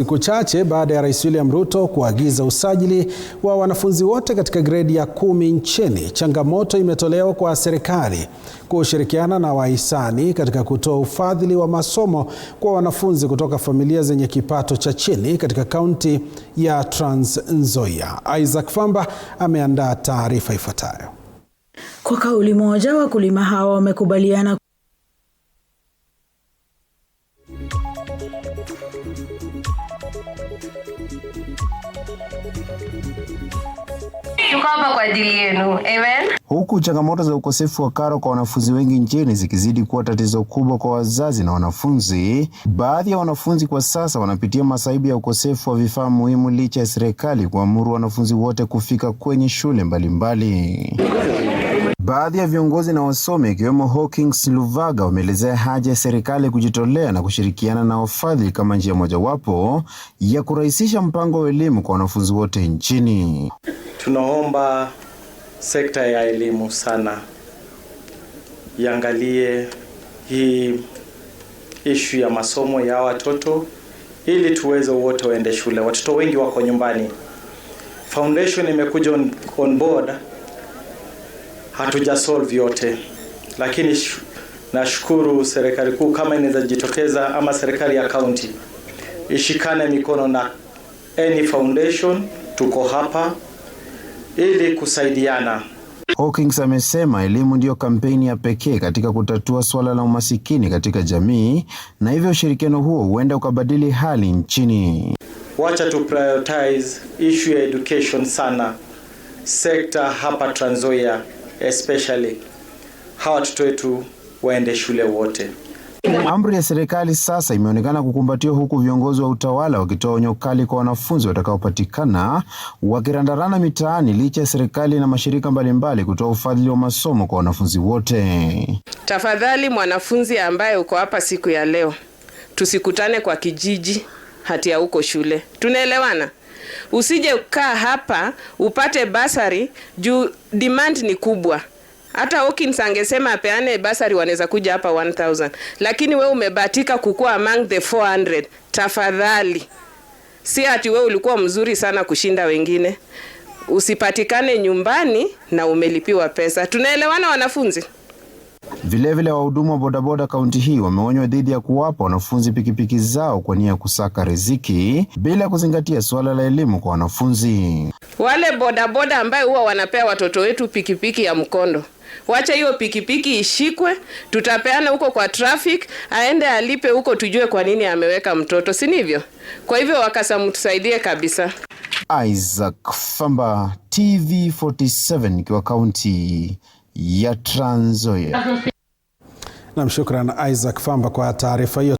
Siku chache baada ya Rais William Ruto kuagiza usajili wa wanafunzi wote katika gredi ya 10 nchini, changamoto imetolewa kwa serikali kushirikiana na wahisani katika kutoa ufadhili wa masomo kwa wanafunzi kutoka familia zenye kipato cha chini katika kaunti ya Trans Nzoia. Isaac Famba ameandaa taarifa ifuatayo. Kwa kauli moja, wakulima hao wamekubaliana tuko hapa kwa ajili yenu. Amen. Huku changamoto za ukosefu wa karo kwa wanafunzi wengi nchini zikizidi kuwa tatizo kubwa kwa wazazi na wanafunzi, baadhi ya wanafunzi kwa sasa wanapitia masaibu ya ukosefu wa vifaa muhimu licha ya serikali kuamuru wanafunzi wote kufika kwenye shule mbalimbali. Baadhi ya viongozi na wasomi ikiwemo Hawkins Luvaga wameelezea haja ya serikali kujitolea na kushirikiana na wafadhili kama njia mojawapo ya kurahisisha mpango wa elimu kwa wanafunzi wote nchini. Tunaomba sekta ya elimu sana iangalie hii issue ya masomo ya watoto ili tuweze wote waende shule. Watoto wengi wako nyumbani. Foundation imekuja on board, hatuja solve yote, lakini nashukuru serikali kuu kama inaweza jitokeza ama serikali ya county ishikane mikono na any foundation. Tuko hapa ili kusaidiana. Hawkins amesema elimu ndiyo kampeni ya pekee katika kutatua swala la umasikini katika jamii, na hivyo ushirikiano huo huenda ukabadili hali nchini. Wacha tu prioritize issue ya education sana. Sector hapa Trans Nzoia especially hawa watoto wetu waende shule wote. Amri ya serikali sasa imeonekana kukumbatiwa, huku viongozi wa utawala wakitoa onyo kali kwa wanafunzi watakaopatikana wakirandarana mitaani licha ya serikali na mashirika mbalimbali kutoa ufadhili wa masomo kwa wanafunzi wote. Tafadhali mwanafunzi ambaye uko hapa siku ya leo, tusikutane kwa kijiji hati ya uko shule. Tunaelewana? Usije ukaa hapa upate basari juu demand ni kubwa. Hata Hawkins angesema apeane basari wanaweza kuja hapa 1000, lakini we umebatika kukua among the 400. Tafadhali, si ati we ulikuwa mzuri sana kushinda wengine, usipatikane nyumbani na umelipiwa pesa. Tunaelewana wanafunzi? Vilevile wahudumu wa bodaboda kaunti hii wameonywa dhidi ya kuwapa wanafunzi pikipiki zao kwa nia ya kusaka riziki bila kuzingatia suala la elimu kwa wanafunzi. Wale bodaboda ambaye huwa wanapea watoto wetu pikipiki ya mkondo, wacha hiyo pikipiki ishikwe, tutapeana huko kwa traffic, aende alipe huko, tujue kwa nini ameweka mtoto, si ndivyo? Kwa hivyo wakasa mtusaidie kabisa. Isaac Famba, TV47, ikiwa kaunti ya Trans Nzoia. Namshukran Isaac Famba kwa taarifa hiyo.